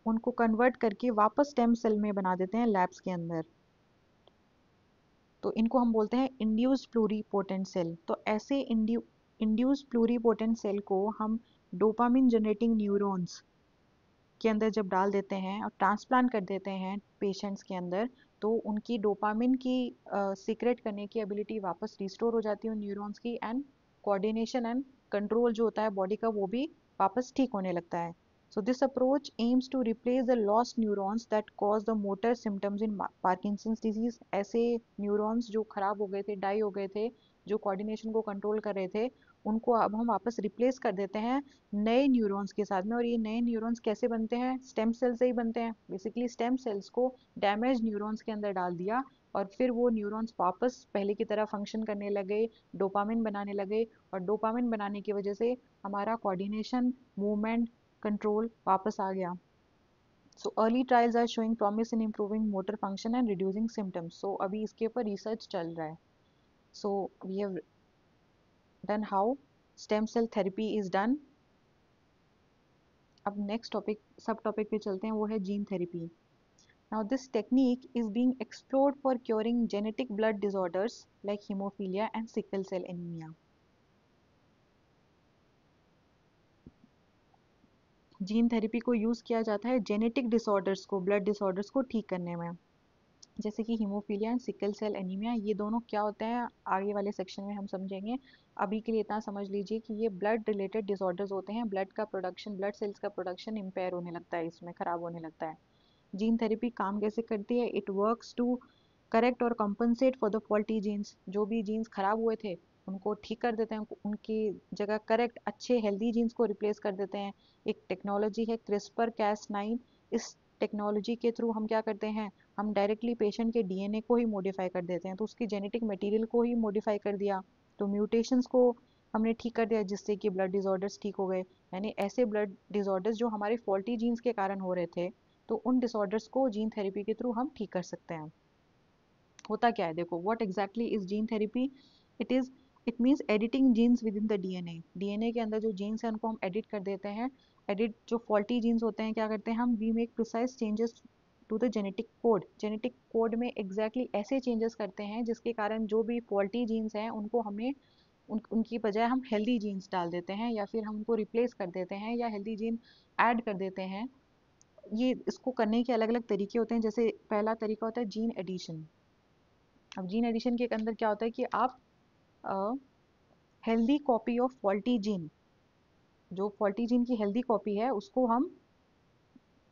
उनको कन्वर्ट करके वापस स्टेम सेल में बना देते हैं लैब्स के अंदर। तो इनको हम बोलते हैं इंड्यूस्ड प्लूरीपोटेंट सेल। तो ऐसे इंड्यूस्ड प्लूरीपोटेंट सेल को हम डोपामिन जनरेटिंग न्यूरॉन्स के अंदर जब डाल देते हैं और ट्रांसप्लांट कर देते हैं पेशेंट्स के अंदर, तो उनकी डोपामिन की सीक्रेट करने की एबिलिटी वापस रिस्टोर हो जाती है उन न्यूरॉन्स की, एंड कोऑर्डिनेशन एंड कंट्रोल जो होता है बॉडी का वो भी वापस ठीक होने लगता है। So this approach aims to replace the lost neurons that cause the motor symptoms in Parkinson's disease. ऐसे न्यूरॉन्स जो खराब हो गए थे, डाई हो गए थे, जो कोऑर्डिनेशन को कंट्रोल कर रहे थे, उनको अब हम वापस रिप्लेस कर देते हैं नए न्यूरॉन्स के साथ में। और ये नए न्यूरॉन्स कैसे बनते हैं, स्टेम सेल से ही बनते हैं। बेसिकली स्टेम सेल्स को डैमेज न्यूरॉन्स के अंदर डाल दिया और फिर वो न्यूरॉन्स वापस पहले की तरह फंक्शन करने लगे, डोपामिन बनाने लगे, और डोपामिन बनाने की वजह से हमारा कोऑर्डिनेशन, मूवमेंट, कंट्रोल वापस आ गया। So early trials are showing promise in improving motor function and reducing symptoms. So अभी इसके ऊपर रिसर्च चल रहा है। So we have done how stem cell therapy is done. अब नेक्स्ट टॉपिक, सब टॉपिक पे चलते हैं, वो है gene therapy. Now this technique is being explored for curing genetic blood disorders like hemophilia and sickle cell anemia. Gene therapy को use किया जाता है जेनेटिक डिसऑर्डर्स को, ब्लड डिसऑर्डर्स को ठीक करने में, जैसे कि haemophilia and sickle cell anaemia. ये दोनों क्या होते हैं आगे वाले सेक्शन में हम समझेंगे। अभी के लिए इतना समझ लीजिए कि ये ब्लड रिलेटेड डिसऑर्डर्स होते हैं। ब्लड का प्रोडक्शन, ब्लड सेल्स का प्रोडक्शन इम्पेयर होने लगता है, इसमें खराब होने लगता है। जीन थेरेपी काम कैसे करती है। इट वर्क्स टू करेक्ट और compensate for the faulty genes. जो भी जीन्स खराब हुए थे उनको ठीक कर देते हैं, उनकी जगह करेक्ट अच्छे हेल्दी जीन्स को रिप्लेस कर देते हैं। एक टेक्नोलॉजी है क्रिस्पर cas9। इस टेक्नोलॉजी के थ्रू हम क्या करते हैं, हम डायरेक्टली पेशेंट के डीएनए को ही मॉडिफाई कर देते हैं, तो उसकी जेनेटिक मटेरियल को ही मॉडिफाई कर दिया, तो म्यूटेशंस को हमने ठीक कर दिया जिससे कि ब्लड डिसऑर्डर्स ठीक हो गए। यानी ऐसे ब्लड डिसऑर्डर्स जो हमारे फॉल्टी जीन्स के कारण हो रहे थे, तो उन डिसऑर्डर्स को जीन थेरेपी के थ्रू हम ठीक कर सकते हैं। होता क्या है देखो, what exactly is gene therapy? It means editing genes within the DNA. DNA के अंदर जो जीन्स हैं उनको हम एडिट कर देते हैं। एडिट जो फॉल्टी जीन्स होते हैं क्या करते हैं हम, we make precise changes to the genetic code. Genetic code में एग्जैक्टली ऐसे चेंजेस करते हैं जिसके कारण जो भी फॉल्टी जीन्स हैं उनको हमें उनकी बजाय हम हेल्दी जीन्स डाल देते हैं, या फिर हम उनको रिप्लेस कर देते हैं या हेल्दी जीन ऐड कर देते हैं। ये इसको करने के अलग अलग तरीके होते हैं। जैसे पहला तरीका होता है जीन एडिशन। अब जीन एडिशन के अंदर क्या होता है कि आप healthy copy of faulty gene, जो फॉल्टी जीन की हेल्दी कॉपी है उसको हम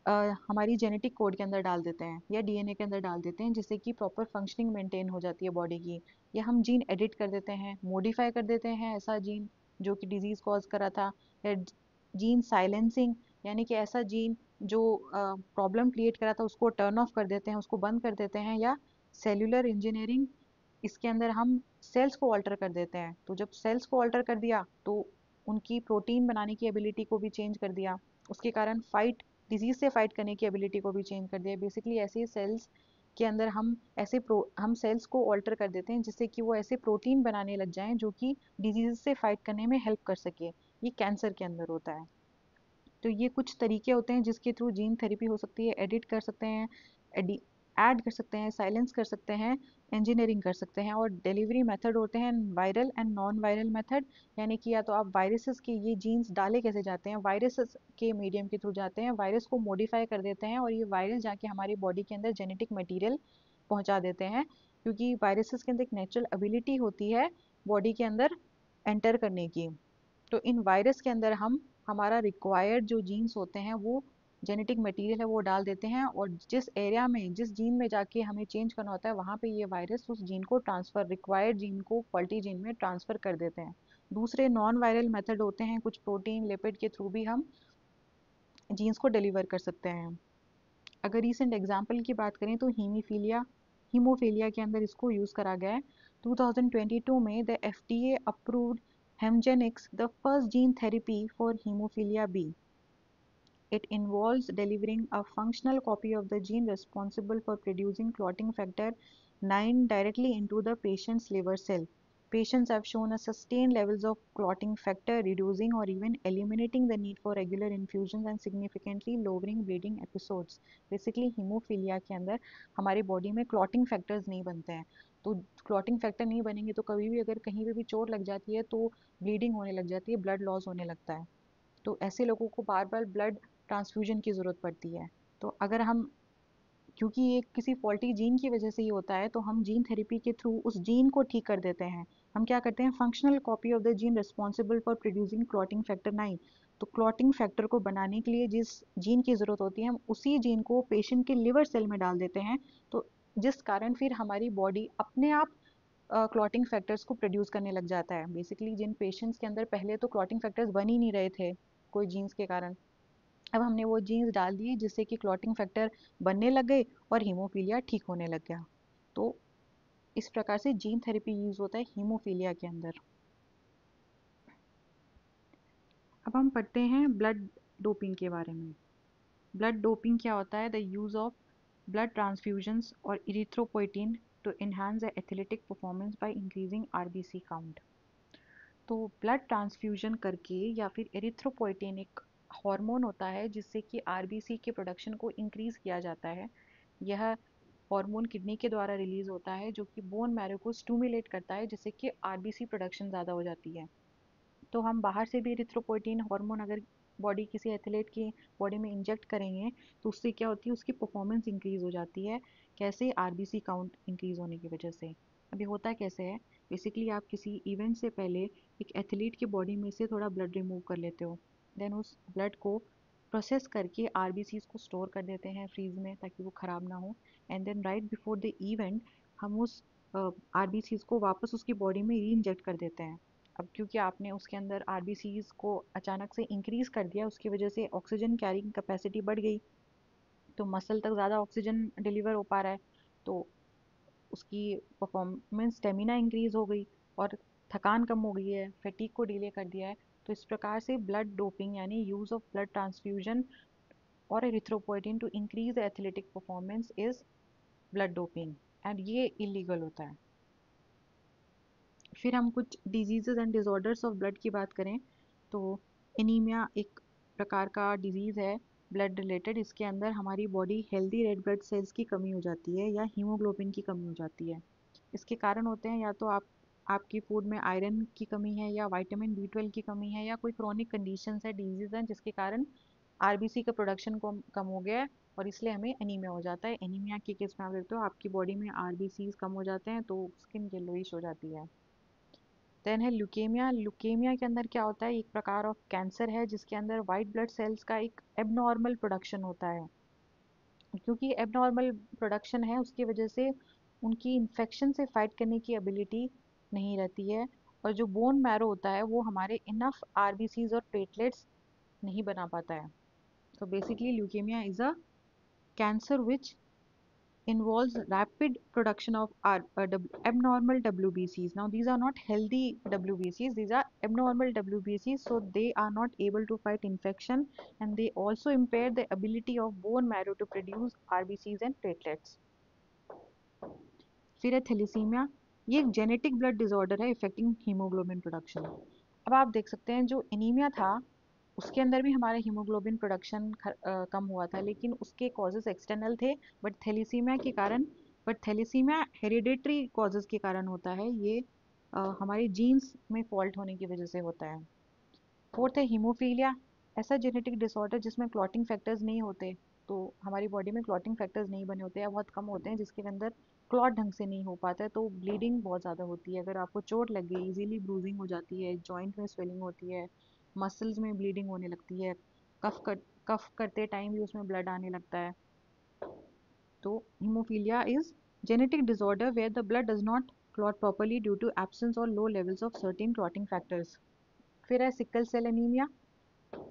हमारी जेनेटिक कोड के अंदर डाल देते हैं या डीएनए के अंदर डाल देते हैं, जिससे कि प्रॉपर फंक्शनिंग मेंटेन हो जाती है बॉडी की। या हम जीन एडिट कर देते हैं, मॉडिफाई कर देते हैं ऐसा जीन जो कि डिजीज कॉज करा था। या जीन साइलेंसिंग, यानी कि ऐसा जीन जो प्रॉब्लम क्रिएट करा था उसको टर्न ऑफ कर देते हैं, उसको बंद कर देते हैं। या सेल्यूलर इंजीनियरिंग, इसके अंदर हम सेल्स को ऑल्टर कर देते हैं। तो जब सेल्स को ऑल्टर कर दिया तो उनकी प्रोटीन बनाने की एबिलिटी को भी चेंज कर दिया, उसके कारण फाइट डिजीज से फाइट करने की एबिलिटी को भी चेंज कर दिया। बेसिकली ऐसे सेल्स के अंदर हम सेल्स को ऑल्टर कर देते हैं जिससे कि वो ऐसे प्रोटीन बनाने लग जाएं जो कि डिजीज से फाइट करने में हेल्प कर सके। ये कैंसर के अंदर होता है। तो ये कुछ तरीके होते हैं जिसके थ्रू जीन थेरेपी हो सकती है। एडिट कर सकते हैं, ऐड कर सकते हैं, साइलेंस कर सकते हैं, इंजीनियरिंग कर सकते हैं। और डिलीवरी मेथड होते हैं viral and non viral method. यानी कि या तो आप वायरसेस के ये जीन्स डाले कैसे जाते हैं, वायरसेस के मीडियम के थ्रू जाते हैं, वायरस को मॉडिफाई कर देते हैं और ये वायरस जाके हमारी बॉडी के अंदर जेनेटिक मटेरियल पहुंचा देते हैं। क्योंकि वायरसेस के अंदर एक नेचुरल एबिलिटी होती है बॉडी के अंदर एंटर करने की। तो इन वायरस के अंदर हम हमारा रिक्वायर्ड जो जीन्स होते हैं वो जेनेटिक मटेरियल है वो डाल देते हैं, और जिस एरिया में जिस जीन में जाके हमें चेंज करना होता है वहाँ पे ये वायरस उस जीन को ट्रांसफर, रिक्वायर्ड जीन को फॉल्टी जीन में ट्रांसफर कर देते हैं। दूसरे नॉन वायरल मेथड होते हैं, कुछ प्रोटीन लिपिड के थ्रू भी हम जीन्स को डिलीवर कर सकते हैं। अगर रिसेंट एग्जाम्पल की बात करें तो हीमोफीलिया के अंदर इसको यूज़ करा गया है। 2022 में the FDA approved Hemgenix, the first gene therapy for haemophilia B. It involves delivering a functional copy of the gene responsible for producing clotting factor 9 directly into the patient's liver cell. Patients have shown a sustained levels of clotting factor, reducing or even eliminating the need for regular infusions and significantly lowering bleeding episodes. Basically, haemophilia के अंदर हमारी body में clotting factors नहीं बनते हैं। तो clotting factor नहीं बनेंगे तो कभी भी अगर कहीं पे भी चोट लग जाती है तो ब्लीडिंग होने लग जाती है, ब्लड लॉस होने लगता है। तो ऐसे लोगों को बार बार ब्लड ट्रांसफ्यूजन की ज़रूरत पड़ती है। तो अगर हम, क्योंकि ये किसी फॉल्टी जीन की वजह से ही होता है, तो हम जीन थेरेपी के थ्रू उस जीन को ठीक कर देते हैं। हम क्या करते हैं, functional copy of the gene responsible for producing clotting factor 9। तो क्लॉटिंग फैक्टर को बनाने के लिए जिस जीन की ज़रूरत होती है हम उसी जीन को पेशेंट के लिवर सेल में डाल देते हैं। तो जिस कारण फिर हमारी बॉडी अपने आप क्लॉटिंग फैक्टर्स को प्रोड्यूस करने लग जाता है। बेसिकली जिन पेशेंट्स के अंदर पहले तो क्लॉटिंग फैक्टर्स बन ही नहीं रहे थे कोई जीन्स के कारण, अब हमने वो जीन्स डाल दिए जिससे कि क्लॉटिंग फैक्टर बनने लग गए और हीमोफीलिया ठीक होने लग गया। तो इस प्रकार से जीन थेरेपी यूज होता है हीमोफीलिया के अंदर। अब हम पढ़ते हैं ब्लड डोपिंग के बारे में। ब्लड डोपिंग क्या होता है? The use of blood transfusions और erythropoietin to enhance the athletic performance by increasing RBC count. तो ब्लड ट्रांसफ्यूजन करके या फिर एरिथ्रोपोइटिन एक हार्मोन होता है जिससे कि आरबीसी के प्रोडक्शन को इंक्रीज किया जाता है। यह हार्मोन किडनी के द्वारा रिलीज होता है जो कि बोन मैरो को स्टिमुलेट करता है जिससे कि आरबीसी प्रोडक्शन ज़्यादा हो जाती है। तो हम बाहर से भी एरिथ्रोपोइटिन हार्मोन अगर बॉडी किसी एथलीट की बॉडी में इंजेक्ट करेंगे तो उससे क्या होती है, उसकी परफॉर्मेंस इंक्रीज हो जाती है। कैसे? आरबीसी काउंट इंक्रीज होने की वजह से। अभी होता कैसे है, बेसिकली आप किसी इवेंट से पहले एक एथलीट की बॉडी में से थोड़ा ब्लड रिमूव कर लेते हो, देन उस ब्लड को प्रोसेस करके आरबीसीज को स्टोर कर देते हैं फ्रीज में ताकि वो ख़राब ना हो। And then right before the event हम उस आरबीसीज को वापस उसकी बॉडी में री इंजेक्ट कर देते हैं। अब क्योंकि आपने उसके अंदर आरबीसीज को अचानक से इंक्रीज कर दिया, उसकी वजह से ऑक्सीजन कैरिंग कैपेसिटी बढ़ गई, तो मसल तक ज़्यादा ऑक्सीजन डिलीवर हो पा रहा है, तो उसकी परफॉर्मेंस, स्टेमिना इंक्रीज हो गई और थकान कम हो गई है, फैटीग को डिले कर दिया है। तो इस प्रकार से ब्लड डोपिंग यानी यूज़ ऑफ ब्लड ट्रांसफ्यूजन और erythropoietin to increase the athletic performance is blood doping, and ये इलीगल होता है। फिर हम कुछ diseases and disorders of blood की बात करें तो एनीमिया एक प्रकार का डिजीज़ है ब्लड रिलेटेड। इसके अंदर हमारी body healthy red blood cells की कमी हो जाती है या हीमोग्लोबिन की कमी हो जाती है। इसके कारण होते हैं या तो आपकी फूड में आयरन की कमी है, या विटामिन B12 की कमी है, या कोई क्रॉनिक कंडीशंस है, डिजीज हैं जिसके कारण आरबीसी का प्रोडक्शन कम हो गया है और इसलिए हमें एनीमिया हो जाता है। एनीमिया के केस में आप देखते हो आपकी बॉडी में आरबीसी कम हो जाते हैं तो स्किन येलोइश हो जाती है। देन है ल्यूकेमिया। ल्यूकेमिया के अंदर क्या होता है, एक प्रकार ऑफ कैंसर है जिसके अंदर वाइट ब्लड सेल्स का एक एबनॉर्मल प्रोडक्शन होता है। क्योंकि एबनॉर्मल प्रोडक्शन है उसकी वजह से उनकी इन्फेक्शन से फाइट करने की एबिलिटी नहीं रहती है, और जो बोन मैरो होता है वो हमारे इनफ आरबीसीज और प्लेटलेट्स नहीं बना पाता है। तो basically leukaemia is a cancer which involves rapid production of abnormal WBCs. Now, these are not healthy WBCs, these are abnormal WBCs, so they are not able to fight infection and they also impair the ability of bone marrow to produce RBCs and platelets. फिर है thalassaemia. ये एक genetic blood disorder है affecting haemoglobin production. अब आप देख सकते हैं जो एनीमिया था उसके अंदर भी हमारा हीमोग्लोबिन प्रोडक्शन कम हुआ था, लेकिन उसके कॉजेज एक्सटर्नल थे। बट थैलेसीमिया हेरिडेटरी कॉजेज के कारण होता है, ये हमारे जीन्स में फॉल्ट होने की वजह से होता है। फोर्थ है हीमोफीलिया। ऐसा जेनेटिक डिसऑर्डर जिसमें क्लॉटिंग फैक्टर्स नहीं होते, तो हमारी बॉडी में क्लॉटिंग फैक्टर्स नहीं बने होते या बहुत कम होते हैं जिसके अंदर क्लॉट ढंग से नहीं हो पाता है, तो ब्लीडिंग बहुत ज़्यादा होती है। अगर आपको चोट लग गई इजीली ब्रूजिंग हो जाती है, जॉइंट में स्वेलिंग होती है, मसल्स में ब्लीडिंग होने लगती है, कफ करते टाइम भी उसमें ब्लड आने लगता है। तो haemophilia is genetic disorder where the blood does not clot properly due to absence or low levels of certain clotting factors. फिर है सिकल सेल एनीमिया।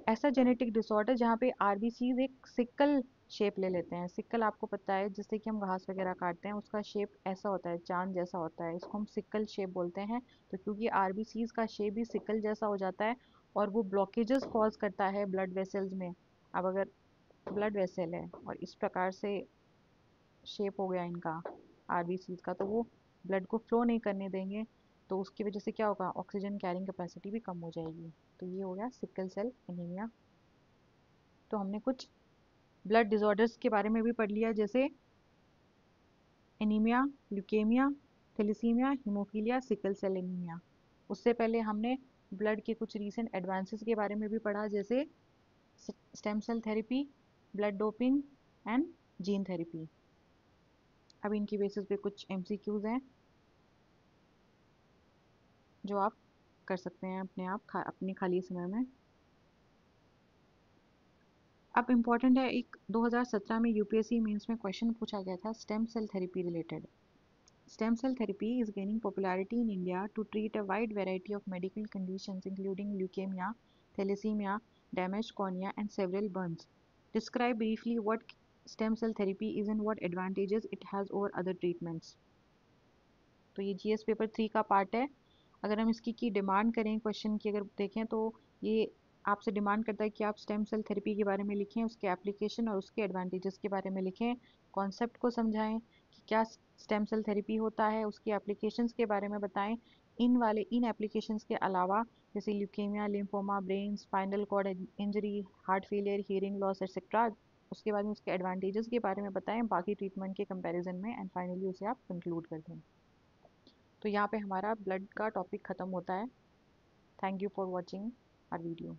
ऐसा जेनेटिक डिसऑर्डर जहाँ पे आरबीसीज एक सिकल शेप ले लेते हैं। सिकल आपको पता है जिससे कि हम घास वगैरह काटते हैं, उसका शेप ऐसा होता है, चांद जैसा होता है, इसको हम सिकल शेप बोलते हैं। तो क्योंकि आरबीसीज का शेप भी सिकल जैसा हो जाता है और वो ब्लॉकेजेस कॉज करता है ब्लड वेसल्स में। अब अगर ब्लड वेसल है और इस प्रकार से शेप हो गया इनका आरबीसीज का, तो वो ब्लड को फ्लो नहीं करने देंगे, तो उसकी वजह से क्या होगा, ऑक्सीजन कैरिंग कैपेसिटी भी कम हो जाएगी। तो ये हो गया सिकल सेल एनीमिया। तो हमने कुछ ब्लड डिसऑर्डर्स के बारे में भी पढ़ लिया, जैसे anaemia, leukaemia, thalassaemia, haemophilia, sickle cell anaemia. उससे पहले हमने ब्लड के कुछ रीसेंट एडवांसेस के बारे में भी पढ़ा, जैसे stem cell therapy, blood doping and gene therapy. अब इनकी बेसिस पे कुछ MCQs हैं जो आप कर सकते हैं अपने आप अपने खाली समय में। अब इम्पॉर्टेंट है, एक 2017 में यूपीएससी मेंस में क्वेश्चन पूछा गया था stem cell therapy related. Stem cell therapy is gaining popularity in India to treat a wide variety of medical conditions including leukemia, thalassemia, damaged cornea, and several burns. Describe briefly what stem cell therapy is and what advantages it has over other treatments. तो ये GS paper 3 का part है। अगर हम इसकी की demand करें question की, अगर देखें तो ये आपसे डिमांड करता है कि आप स्टेम सेल थेरेपी के बारे में लिखें, उसके एप्लीकेशन और उसके एडवांटेजेस के बारे में लिखें, कॉन्सेप्ट को समझाएं कि क्या स्टेम सेल थेरेपी होता है, उसकी एप्लीकेशंस के बारे में बताएं। इन एप्लीकेशंस के अलावा जैसे leukaemia, lymphoma, brain, spinal cord injury, heart failure, hearing loss etcetera, उसके बाद में उसके एडवांटेजेस के बारे में बताएं बाकी ट्रीटमेंट के कंपैरिजन में, एंड फाइनली उसे आप कंक्लूड कर दें। तो यहाँ पे हमारा ब्लड का टॉपिक ख़त्म होता है। Thank you for watching our video.